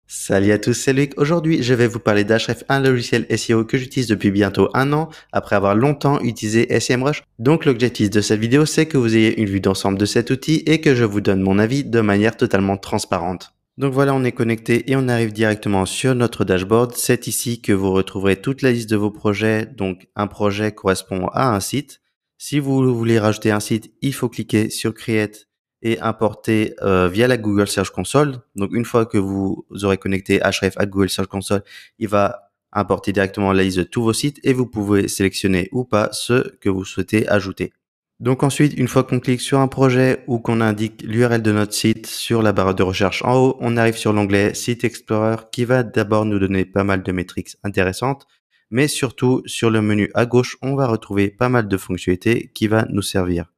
Salut à tous, c'est Luc. Aujourd'hui, je vais vous parler d'Ahref, un logiciel SEO que j'utilise depuis bientôt un an, après avoir longtemps utilisé SEMrush. Donc l'objectif de cette vidéo, c'est que vous ayez une vue d'ensemble de cet outil et que je vous donne mon avis de manière totalement transparente. Donc voilà, on est connecté et on arrive directement sur notre dashboard. C'est ici que vous retrouverez toute la liste de vos projets. Donc un projet correspond à un site. Si vous voulez rajouter un site, il faut cliquer sur Create et importer via la Google Search Console. Donc une fois que vous aurez connecté Ahref à Google Search Console, il va importer directement la liste de tous vos sites et vous pouvez sélectionner ou pas ceux que vous souhaitez ajouter. Donc ensuite, une fois qu'on clique sur un projet ou qu'on indique l'URL de notre site sur la barre de recherche en haut, on arrive sur l'onglet Site Explorer qui va d'abord nous donner pas mal de métriques intéressantes, mais surtout sur le menu à gauche, on va retrouver pas mal de fonctionnalités qui va nous servir.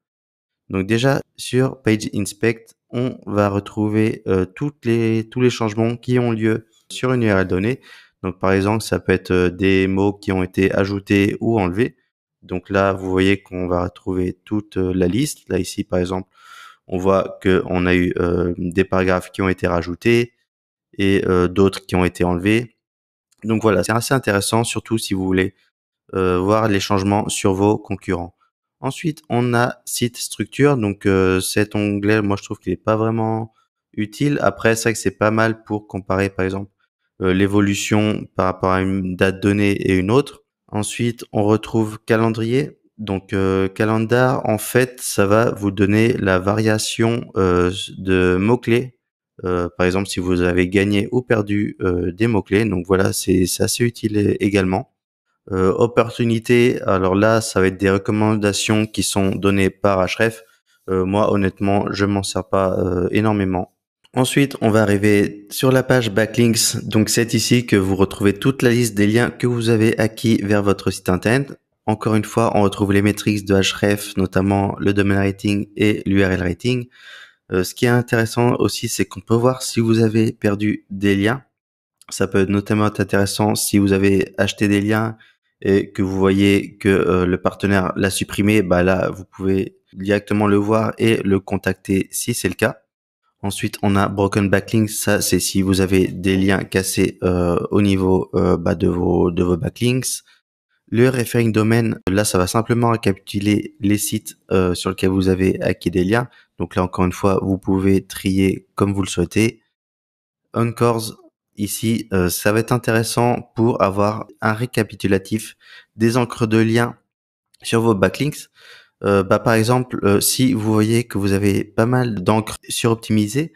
Donc déjà, sur Page Inspect, on va retrouver tous les changements qui ont lieu sur une URL donnée. Donc par exemple, ça peut être des mots qui ont été ajoutés ou enlevés. Donc là, vous voyez qu'on va retrouver toute la liste. Là, ici, par exemple, on voit qu'on a eu des paragraphes qui ont été rajoutés et d'autres qui ont été enlevés. Donc voilà, c'est assez intéressant, surtout si vous voulez voir les changements sur vos concurrents. Ensuite, on a site structure. Donc cet onglet, moi je trouve qu'il est pas vraiment utile. Après, c'est vrai que c'est pas mal pour comparer par exemple l'évolution par rapport à une date donnée et une autre. Ensuite, on retrouve calendrier. Donc calendar, en fait, ça va vous donner la variation de mots-clés. Par exemple, si vous avez gagné ou perdu des mots-clés. Donc voilà, c'est assez utile également. Opportunité, alors là, ça va être des recommandations qui sont données par Ahref. Moi, honnêtement, je m'en sers pas énormément. Ensuite, on va arriver sur la page Backlinks. Donc, c'est ici que vous retrouvez toute la liste des liens que vous avez acquis vers votre site internet. Encore une fois, on retrouve les métriques de Ahref, notamment le domain rating et l'URL rating. Ce qui est intéressant aussi, c'est qu'on peut voir si vous avez perdu des liens. Ça peut notamment être intéressant si vous avez acheté des liens et que vous voyez que le partenaire l'a supprimé, bah là, vous pouvez directement le voir et le contacter si c'est le cas. Ensuite, on a Broken Backlinks. Ça, c'est si vous avez des liens cassés au niveau de vos backlinks. Le referring domain, là, ça va simplement récapituler les sites sur lesquels vous avez acquis des liens. Donc là, encore une fois, vous pouvez trier comme vous le souhaitez. Encores, ici, ça va être intéressant pour avoir un récapitulatif des encres de liens sur vos backlinks. Par exemple, si vous voyez que vous avez pas mal d'encres suroptimisées,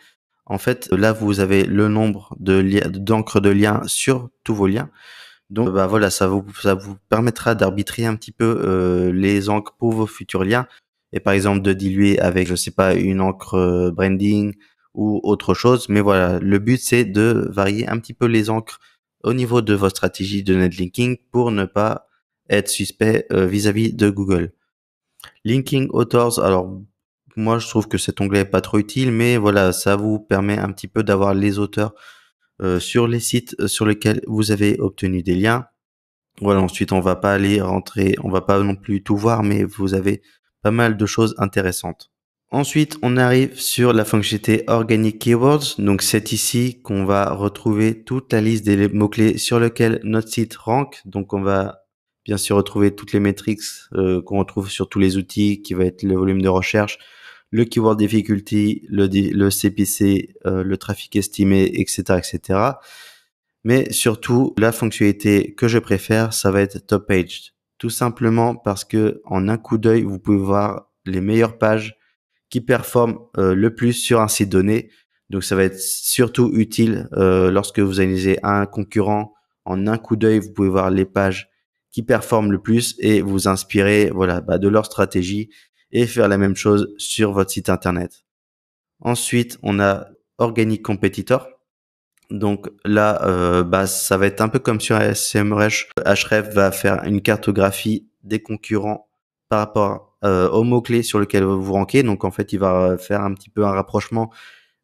en fait, là, vous avez le nombre d'encres de liens sur tous vos liens. Donc, voilà, ça vous permettra d'arbitrer un petit peu les encres pour vos futurs liens et par exemple de diluer avec, je sais pas, une encre branding ou autre chose. Mais voilà, le but c'est de varier un petit peu les encres au niveau de votre stratégie de netlinking pour ne pas être suspect vis-à-vis de Google. Linking Authors, alors moi je trouve que cet onglet est pas trop utile, mais voilà, ça vous permet un petit peu d'avoir les auteurs sur les sites sur lesquels vous avez obtenu des liens. Voilà, ensuite, on va pas non plus tout voir, mais vous avez pas mal de choses intéressantes. Ensuite, on arrive sur la fonctionnalité Organic Keywords. Donc, c'est ici qu'on va retrouver toute la liste des mots-clés sur lesquels notre site rank. Donc, on va bien sûr retrouver toutes les métriques qu'on retrouve sur tous les outils, qui va être le volume de recherche, le keyword difficulty, le CPC, le trafic estimé, etc., etc. Mais surtout, la fonctionnalité que je préfère, ça va être Top Page. Tout simplement parce que en un coup d'œil, vous pouvez voir les meilleures pages qui performent le plus sur un site donné. Donc, ça va être surtout utile lorsque vous analysez un concurrent. En un coup d'œil, vous pouvez voir les pages qui performent le plus et vous inspirer, voilà, de leur stratégie et faire la même chose sur votre site internet. Ensuite, on a Organic Competitor. Donc là, ça va être un peu comme sur SEMrush. Ahref va faire une cartographie des concurrents par rapport aux mots-clés sur lesquels vous rankez. Donc en fait, il va faire un petit peu un rapprochement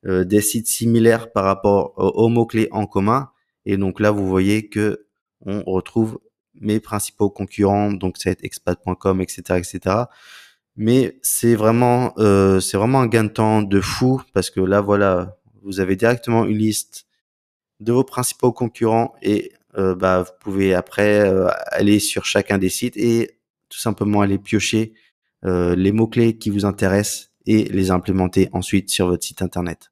des sites similaires par rapport aux mots-clés en commun. Et donc là, vous voyez que on retrouve mes principaux concurrents, donc ça va être expat.com, etc., etc. Mais c'est vraiment un gain de temps de fou parce que là, voilà, vous avez directement une liste de vos principaux concurrents et vous pouvez après aller sur chacun des sites et tout simplement aller piocher les mots-clés qui vous intéressent et les implémenter ensuite sur votre site internet.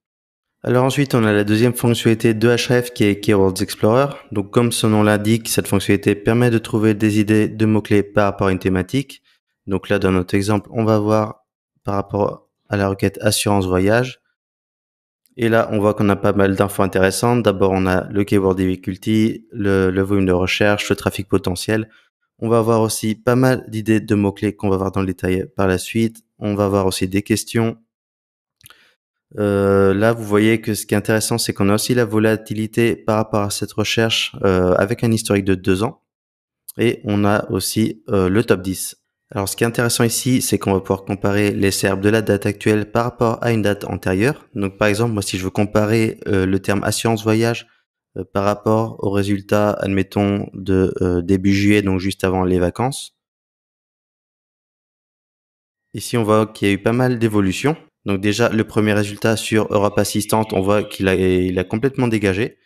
Alors ensuite, on a la deuxième fonctionnalité de Ahrefs qui est Keywords Explorer. Donc comme son nom l'indique, cette fonctionnalité permet de trouver des idées de mots-clés par rapport à une thématique. Donc là, dans notre exemple, on va voir par rapport à la requête assurance voyage. Et là, on voit qu'on a pas mal d'infos intéressantes. D'abord, on a le keyword difficulty, le volume de recherche, le trafic potentiel. On va avoir aussi pas mal d'idées de mots-clés qu'on va voir dans le détail par la suite. On va voir aussi des questions. Là, vous voyez que ce qui est intéressant, c'est qu'on a aussi la volatilité par rapport à cette recherche avec un historique de 2 ans. Et on a aussi le top 10. Alors, ce qui est intéressant ici, c'est qu'on va pouvoir comparer les SERP de la date actuelle par rapport à une date antérieure. Donc, par exemple, moi, si je veux comparer le terme assurance voyage par rapport aux résultats, admettons, de début juillet, donc juste avant les vacances. Ici, on voit qu'il y a eu pas mal d'évolutions. Donc déjà, le premier résultat sur Europe Assistante, on voit il a complètement dégagé.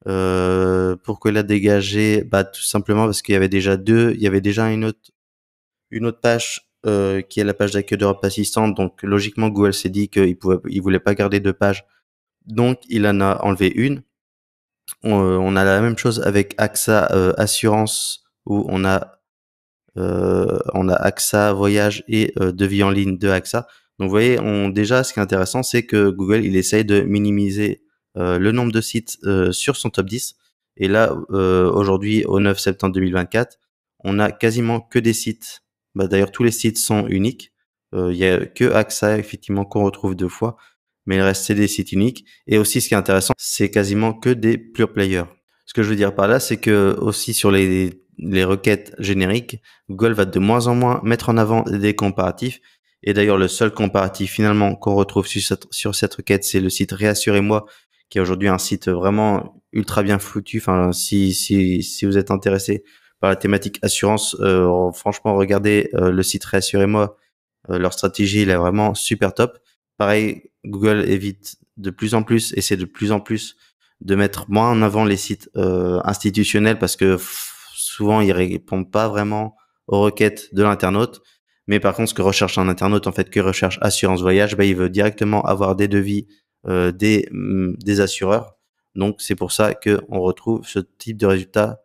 Pourquoi il a dégagé? Tout simplement parce qu'il y avait déjà une autre page qui est la page d'accueil d'Europe Assistante. Donc logiquement, Google s'est dit il voulait pas garder deux pages. Donc il en a enlevé une. On a la même chose avec AXA Assurance où on a AXA Voyage et devis en ligne de AXA. Donc vous voyez, déjà ce qui est intéressant, c'est que Google il essaye de minimiser le nombre de sites sur son top 10. Et là, aujourd'hui, au 9 septembre 2024, on a quasiment que des sites. D'ailleurs, tous les sites sont uniques. Il y a que AXA effectivement qu'on retrouve deux fois, mais le reste c'est des sites uniques. Et aussi, ce qui est intéressant, c'est quasiment que des pure players. Ce que je veux dire par là, c'est que aussi sur les requêtes génériques, Google va de moins en moins mettre en avant des comparatifs. Et d'ailleurs, le seul comparatif finalement qu'on retrouve sur cette requête, c'est le site Réassurez-moi, qui est aujourd'hui un site vraiment ultra bien foutu. Enfin, si vous êtes intéressé par la thématique assurance, franchement, regardez le site Réassurez-moi. Leur stratégie, elle est vraiment super top. Pareil, Google évite de plus en plus, essaie de plus en plus de mettre moins en avant les sites institutionnels parce que souvent ils répondent pas vraiment aux requêtes de l'internaute. Mais par contre, ce que recherche un internaute, en fait, que recherche assurance voyage, il veut directement avoir des devis des assureurs. Donc c'est pour ça que on retrouve ce type de résultat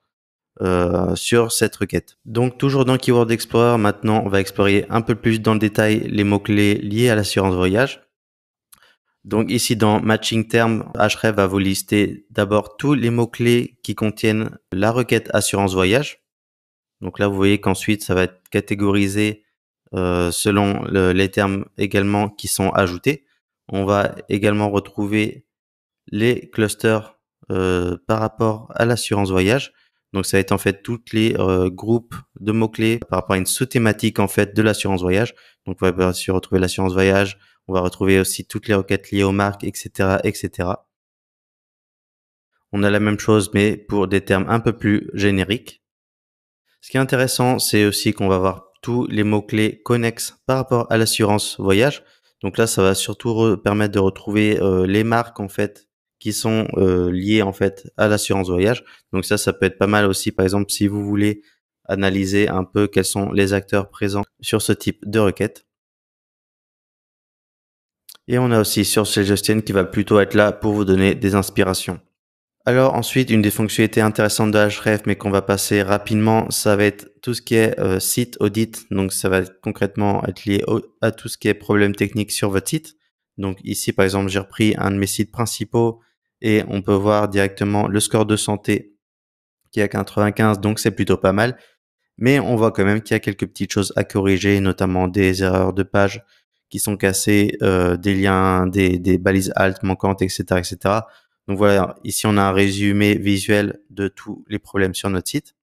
sur cette requête. Donc toujours dans Keyword Explorer, maintenant on va explorer un peu plus dans le détail les mots-clés liés à l'assurance voyage. Donc ici dans Matching Term, Ahrefs va vous lister d'abord tous les mots-clés qui contiennent la requête assurance voyage. Donc là vous voyez qu'ensuite ça va être catégorisé selon les termes également qui sont ajoutés. On va également retrouver les clusters par rapport à l'assurance voyage. Donc ça va être en fait toutes les groupes de mots-clés par rapport à une sous-thématique en fait de l'assurance voyage. Donc on va bien sûr retrouver l'assurance voyage, on va retrouver aussi toutes les requêtes liées aux marques, etc., etc. On a la même chose mais pour des termes un peu plus génériques. Ce qui est intéressant, c'est aussi qu'on va voir tous les mots-clés connexes par rapport à l'assurance voyage. Donc là, ça va surtout permettre de retrouver les marques en fait qui sont liées en fait à l'assurance voyage. Donc ça peut être pas mal aussi, par exemple, si vous voulez analyser un peu quels sont les acteurs présents sur ce type de requête. Et on a aussi Source Suggestion qui va plutôt être là pour vous donner des inspirations. Alors ensuite, une des fonctionnalités intéressantes de Ahrefs, mais qu'on va passer rapidement, ça va être tout ce qui est site audit. Donc ça va concrètement être lié à tout ce qui est problème technique sur votre site. Donc ici, par exemple, j'ai repris un de mes sites principaux et on peut voir directement le score de santé qui est à 95, donc c'est plutôt pas mal. Mais on voit quand même qu'il y a quelques petites choses à corriger, notamment des erreurs de page qui sont cassées, des liens, des balises alt manquantes, etc., etc. Donc voilà, ici on a un résumé visuel de tous les problèmes sur notre site.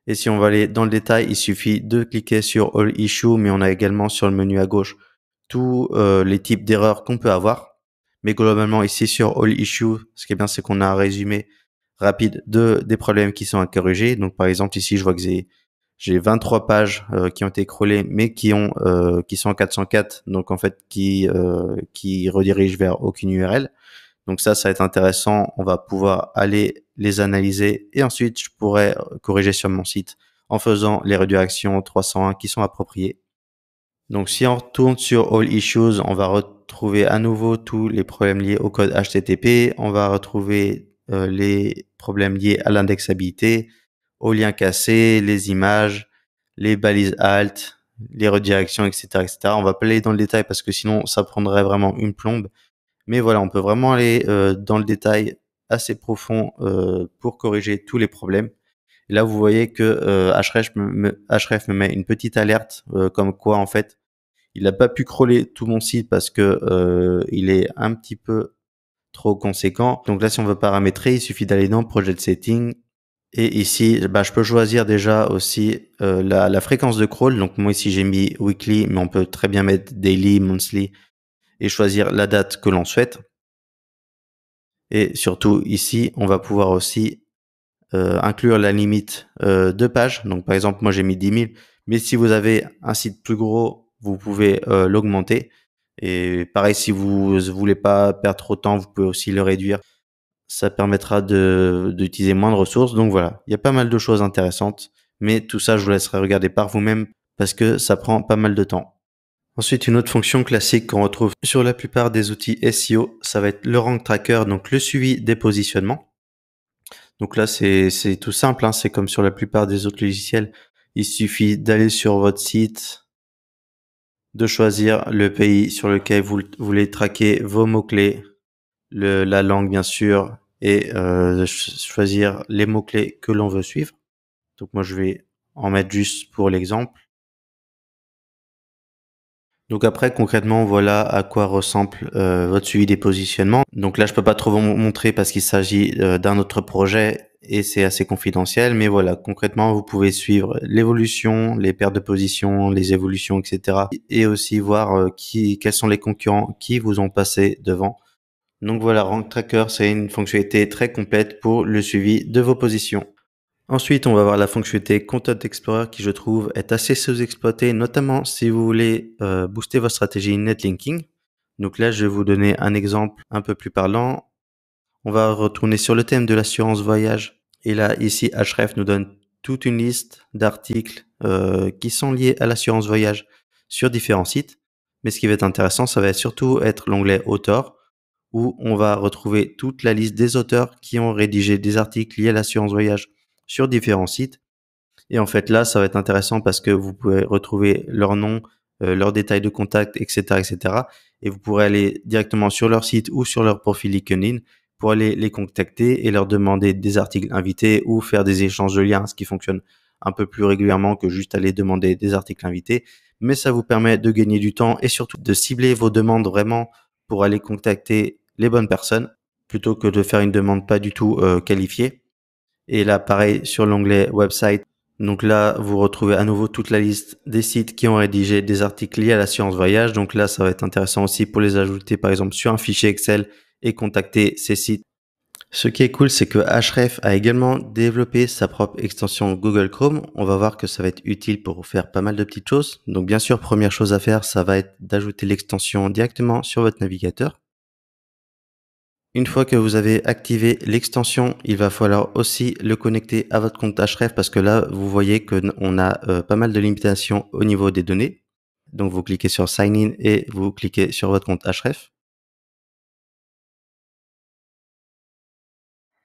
Et si on va aller dans le détail, il suffit de cliquer sur All Issue, mais on a également sur le menu à gauche tous les types d'erreurs qu'on peut avoir. Mais globalement, ici sur All Issue, ce qui est bien, c'est qu'on a un résumé rapide des problèmes qui sont à corriger. Donc par exemple, ici, je vois que j'ai 23 pages qui ont été crawlées, mais qui sont en 404, donc en fait qui redirigent vers aucune URL. Donc ça va être intéressant. On va pouvoir aller les analyser et ensuite je pourrais corriger sur mon site en faisant les redirections 301 qui sont appropriées. Donc si on retourne sur All Issues, on va retrouver à nouveau tous les problèmes liés au code HTTP. On va retrouver les problèmes liés à l'indexabilité, aux liens cassés, les images, les balises alt, les redirections, etc., etc. On va pas aller dans le détail parce que sinon ça prendrait vraiment une plombe. Mais voilà, on peut vraiment aller dans le détail assez profond pour corriger tous les problèmes. Et là, vous voyez que Href me met une petite alerte comme quoi en fait il n'a pas pu crawler tout mon site parce que il est un petit peu trop conséquent. Donc là, si on veut paramétrer, il suffit d'aller dans Project Setting. Et ici, je peux choisir déjà aussi la fréquence de crawl. Donc moi ici, j'ai mis weekly, mais on peut très bien mettre daily, monthly et choisir la date que l'on souhaite. Et surtout ici, on va pouvoir aussi inclure la limite de pages. Donc par exemple, moi j'ai mis 10 000, mais si vous avez un site plus gros, vous pouvez l'augmenter. Et pareil, si vous voulez pas perdre trop de temps, vous pouvez aussi le réduire. Ça permettra d'utiliser moins de ressources. Donc voilà, il y a pas mal de choses intéressantes, mais tout ça, je vous laisserai regarder par vous-même parce que ça prend pas mal de temps. Ensuite, une autre fonction classique qu'on retrouve sur la plupart des outils SEO, ça va être le rank tracker, donc le suivi des positionnements. Donc là, c'est tout simple, hein, c'est comme sur la plupart des autres logiciels. Il suffit d'aller sur votre site, de choisir le pays sur lequel vous voulez traquer vos mots-clés, la langue bien sûr, et de choisir les mots-clés que l'on veut suivre. Donc moi, je vais en mettre juste pour l'exemple. Donc après, concrètement, voilà à quoi ressemble votre suivi des positionnements. Donc là, je peux pas trop vous montrer parce qu'il s'agit d'un autre projet et c'est assez confidentiel. Mais voilà, concrètement, vous pouvez suivre l'évolution, les pertes de position, les évolutions, etc. Et aussi voir quels sont les concurrents qui vous ont passé devant. Donc voilà, Rank Tracker, c'est une fonctionnalité très complète pour le suivi de vos positions. Ensuite, on va voir la fonctionnalité Content Explorer qui, je trouve, est assez sous-exploitée, notamment si vous voulez booster votre stratégie netlinking. Donc là, je vais vous donner un exemple un peu plus parlant. On va retourner sur le thème de l'assurance voyage. Et là, ici, Href nous donne toute une liste d'articles qui sont liés à l'assurance voyage sur différents sites. Mais ce qui va être intéressant, ça va surtout être l'onglet auteur, où on va retrouver toute la liste des auteurs qui ont rédigé des articles liés à l'assurance voyage sur différents sites. Et en fait, là, ça va être intéressant parce que vous pouvez retrouver leur nom, leurs détails de contact, etc., etc. Et vous pourrez aller directement sur leur site ou sur leur profil LinkedIn pour aller les contacter et leur demander des articles invités ou faire des échanges de liens, ce qui fonctionne un peu plus régulièrement que juste aller demander des articles invités. Mais ça vous permet de gagner du temps et surtout de cibler vos demandes vraiment pour aller contacter les bonnes personnes plutôt que de faire une demande pas du tout qualifiée. Et là, pareil, sur l'onglet website. Donc là, vous retrouvez à nouveau toute la liste des sites qui ont rédigé des articles liés à l'assurance voyage. Donc là, ça va être intéressant aussi pour les ajouter, par exemple, sur un fichier Excel et contacter ces sites. Ce qui est cool, c'est que Href a également développé sa propre extension Google Chrome. On va voir que ça va être utile pour faire pas mal de petites choses. Donc bien sûr, première chose à faire, ça va être d'ajouter l'extension directement sur votre navigateur. Une fois que vous avez activé l'extension, il va falloir aussi le connecter à votre compte Href parce que là, vous voyez qu'on a pas mal de limitations au niveau des données. Donc, vous cliquez sur Sign in et vous cliquez sur votre compte Href.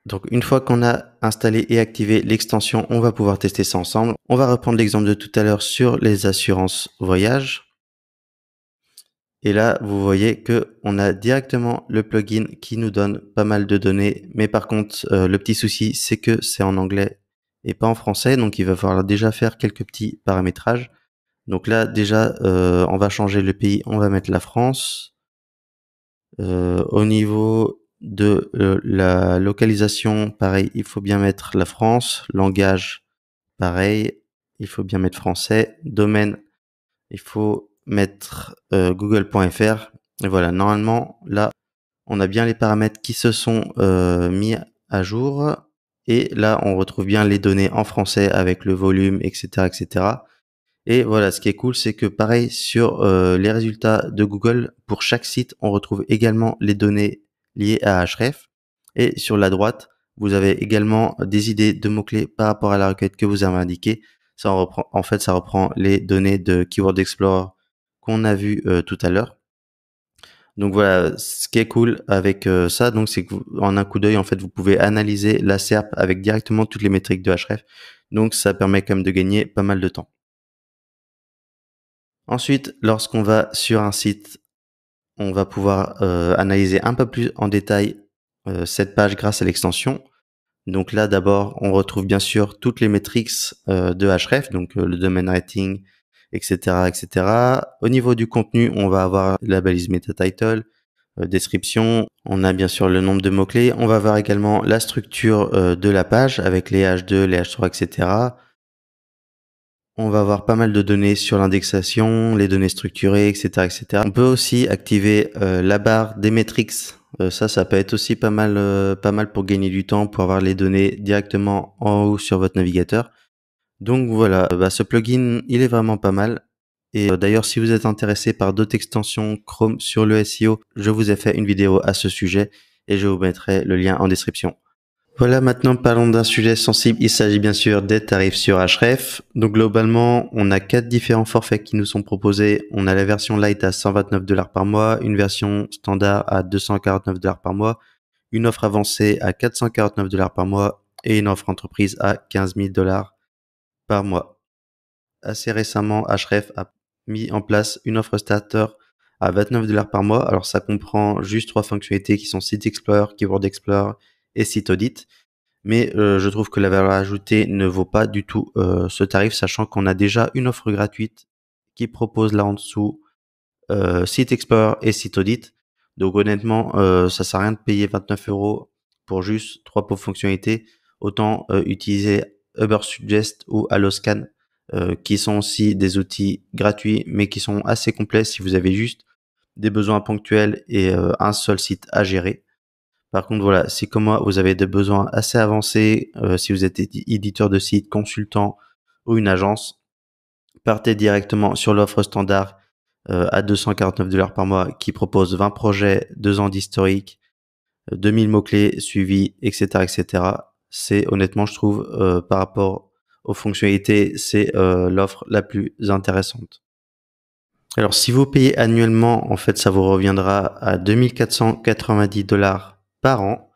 Donc, une fois qu'on a installé et activé l'extension, on va pouvoir tester ça ensemble. On va reprendre l'exemple de tout à l'heure sur les assurances voyage. Et là, vous voyez que on a directement le plugin qui nous donne pas mal de données. Mais par contre, le petit souci, c'est que c'est en anglais et pas en français. Donc, il va falloir déjà faire quelques petits paramétrages. Donc là, déjà, on va changer le pays. On va mettre la France. Au niveau de la localisation, pareil, il faut bien mettre la France. Langage, pareil, il faut bien mettre français. Domaine, il faut mettre google.fr. Et voilà, normalement, là, on a bien les paramètres qui se sont mis à jour. Et là, on retrouve bien les données en français avec le volume, etc., etc. Et voilà, ce qui est cool, c'est que pareil, sur les résultats de Google, pour chaque site, on retrouve également les données liés à Ahref. Et sur la droite, vous avez également des idées de mots-clés par rapport à la requête que vous avez indiquée. Ça ça reprend les données de Keyword Explorer qu'on a vu tout à l'heure. Donc voilà, ce qui est cool avec ça, donc c'est qu'en un coup d'œil, en fait, vous pouvez analyser la SERP avec directement toutes les métriques de Ahref. Donc ça permet quand même de gagner pas mal de temps. Ensuite, lorsqu'on va sur un site, on va pouvoir analyser un peu plus en détail cette page grâce à l'extension. Donc là, d'abord, on retrouve bien sûr toutes les métriques de Ahref, donc le domain rating, etc., etc. Au niveau du contenu, on va avoir la balise meta title, description. On a bien sûr le nombre de mots-clés. On va voir également la structure de la page avec les H2, les H3, etc. On va avoir pas mal de données sur l'indexation, les données structurées, etc., etc. On peut aussi activer la barre des metrics. Ça peut être aussi pas mal pour gagner du temps, pour avoir les données directement en haut sur votre navigateur. Donc voilà, ce plugin, il est vraiment pas mal. Et d'ailleurs, si vous êtes intéressé par d'autres extensions Chrome sur le SEO, je vous ai fait une vidéo à ce sujet et je vous mettrai le lien en description. Voilà, maintenant parlons d'un sujet sensible. Il s'agit bien sûr des tarifs sur Ahref. Donc globalement, on a 4 différents forfaits qui nous sont proposés. On a la version Lite à $129 par mois, une version standard à $249 par mois, une offre avancée à $449 par mois et une offre entreprise à $15 000 par mois. Assez récemment, Ahref a mis en place une offre starter à $29 par mois. Alors ça comprend juste 3 fonctionnalités qui sont Site Explorer, Keyword Explorer et Site Audit. Mais je trouve que la valeur ajoutée ne vaut pas du tout ce tarif, sachant qu'on a déjà une offre gratuite qui propose là en dessous Site Explorer et Site Audit. Donc honnêtement, ça sert à rien de payer 29 € pour juste 3 pauvres fonctionnalités. Autant utiliser Ubersuggest ou Alloscan, qui sont aussi des outils gratuits, mais qui sont assez complets si vous avez juste des besoins ponctuels et un seul site à gérer. Par contre, voilà, si comme moi, vous avez des besoins assez avancés, si vous êtes éditeur de site, consultant ou une agence, partez directement sur l'offre standard à $249 par mois qui propose 20 projets, 2 ans d'historique, 2000 mots-clés suivis, etc., etc. C'est honnêtement, je trouve, par rapport aux fonctionnalités, c'est l'offre la plus intéressante. Alors, si vous payez annuellement, en fait, ça vous reviendra à $2490 par an.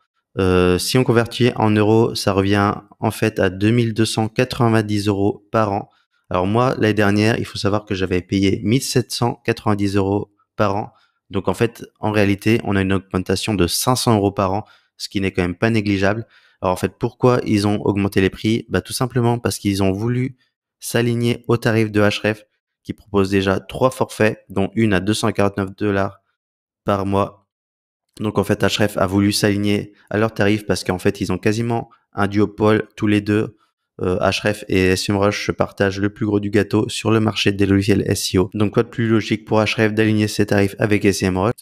Si on convertit en euros, ça revient en fait à 2290 € par an. Alors moi, l'année dernière, il faut savoir que j'avais payé 1790 € par an. Donc en fait, en réalité, on a une augmentation de 500 € par an, ce qui n'est quand même pas négligeable. Alors en fait, pourquoi ils ont augmenté les prix? Tout simplement parce qu'ils ont voulu s'aligner au tarif de Ahref qui propose déjà 3 forfaits, dont une à $249 par mois. Donc en fait, Ahref a voulu s'aligner à leurs tarifs parce qu'en fait, ils ont quasiment un duopole tous les deux. Ahref et SEMrush se partagent le plus gros du gâteau sur le marché des logiciels SEO. Donc quoi de plus logique pour Ahref d'aligner ses tarifs avec SEMrush.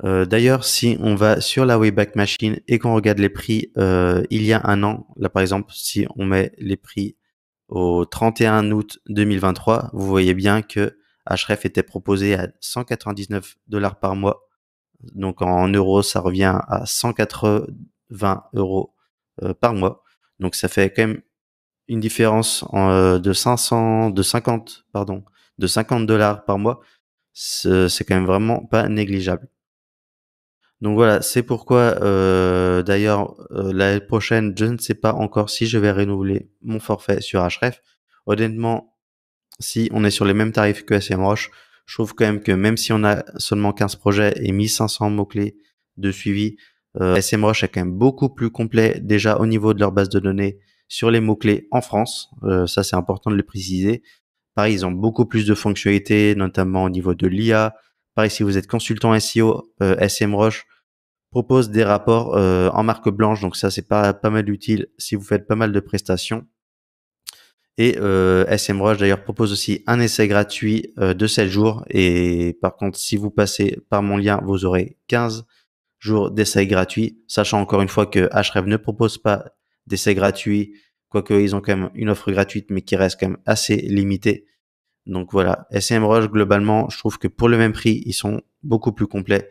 D'ailleurs, si on va sur la Wayback Machine et qu'on regarde les prix il y a un an, là par exemple, si on met les prix au 31 août 2023, vous voyez bien que Ahref était proposé à $199 par mois. Donc en euros, ça revient à 180 € par mois. Donc ça fait quand même une différence de 50 $ par mois. C'est quand même vraiment pas négligeable. Donc voilà, c'est pourquoi d'ailleurs l'année prochaine, je ne sais pas encore si je vais renouveler mon forfait sur Ahref. Honnêtement, si on est sur les mêmes tarifs que SEMrush, je trouve quand même que même si on a seulement 15 projets et 1500 mots-clés de suivi, SEMrush est quand même beaucoup plus complet déjà au niveau de leur base de données sur les mots-clés en France. Ça, c'est important de le préciser. Pareil, ils ont beaucoup plus de fonctionnalités, notamment au niveau de l'IA. Pareil, si vous êtes consultant SEO, SEMrush propose des rapports en marque blanche, donc ça, c'est pas mal utile si vous faites pas mal de prestations. Et SEMrush d'ailleurs propose aussi un essai gratuit de 7 jours. Et par contre, si vous passez par mon lien, vous aurez 15 jours d'essai gratuit, sachant encore une fois que Ahref ne propose pas d'essai gratuit, quoique ils ont quand même une offre gratuite, mais qui reste quand même assez limitée. Donc voilà, SEMrush, globalement, je trouve que pour le même prix, ils sont beaucoup plus complets.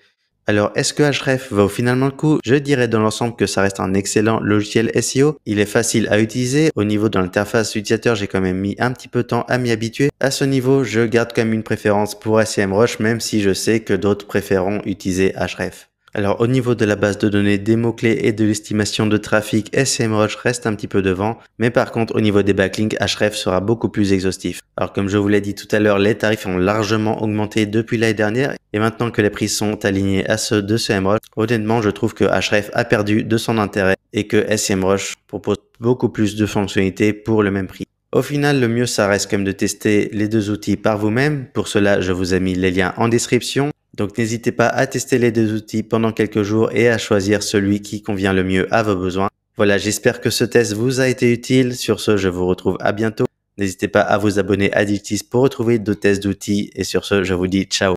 Alors, est-ce que Ahref vaut finalement le coup? Je dirais dans l'ensemble que ça reste un excellent logiciel SEO. Il est facile à utiliser. Au niveau de l'interface utilisateur, j'ai quand même mis un petit peu de temps à m'y habituer. À ce niveau, je garde quand même une préférence pour SEMrush, même si je sais que d'autres préféreront utiliser Ahref. Alors, au niveau de la base de données, des mots-clés et de l'estimation de trafic, SEMrush reste un petit peu devant. Mais par contre, au niveau des backlinks, Ahref sera beaucoup plus exhaustif. Alors, comme je vous l'ai dit tout à l'heure, les tarifs ont largement augmenté depuis l'année dernière. Et maintenant que les prix sont alignés à ceux de SEMrush, honnêtement, je trouve que Ahref a perdu de son intérêt et que SEMrush propose beaucoup plus de fonctionnalités pour le même prix. Au final, le mieux, ça reste quand même de tester les deux outils par vous-même. Pour cela, je vous ai mis les liens en description. Donc n'hésitez pas à tester les deux outils pendant quelques jours et à choisir celui qui convient le mieux à vos besoins. Voilà, j'espère que ce test vous a été utile. Sur ce, je vous retrouve à bientôt. N'hésitez pas à vous abonner à Digitis pour retrouver d'autres tests d'outils. Et sur ce, je vous dis ciao.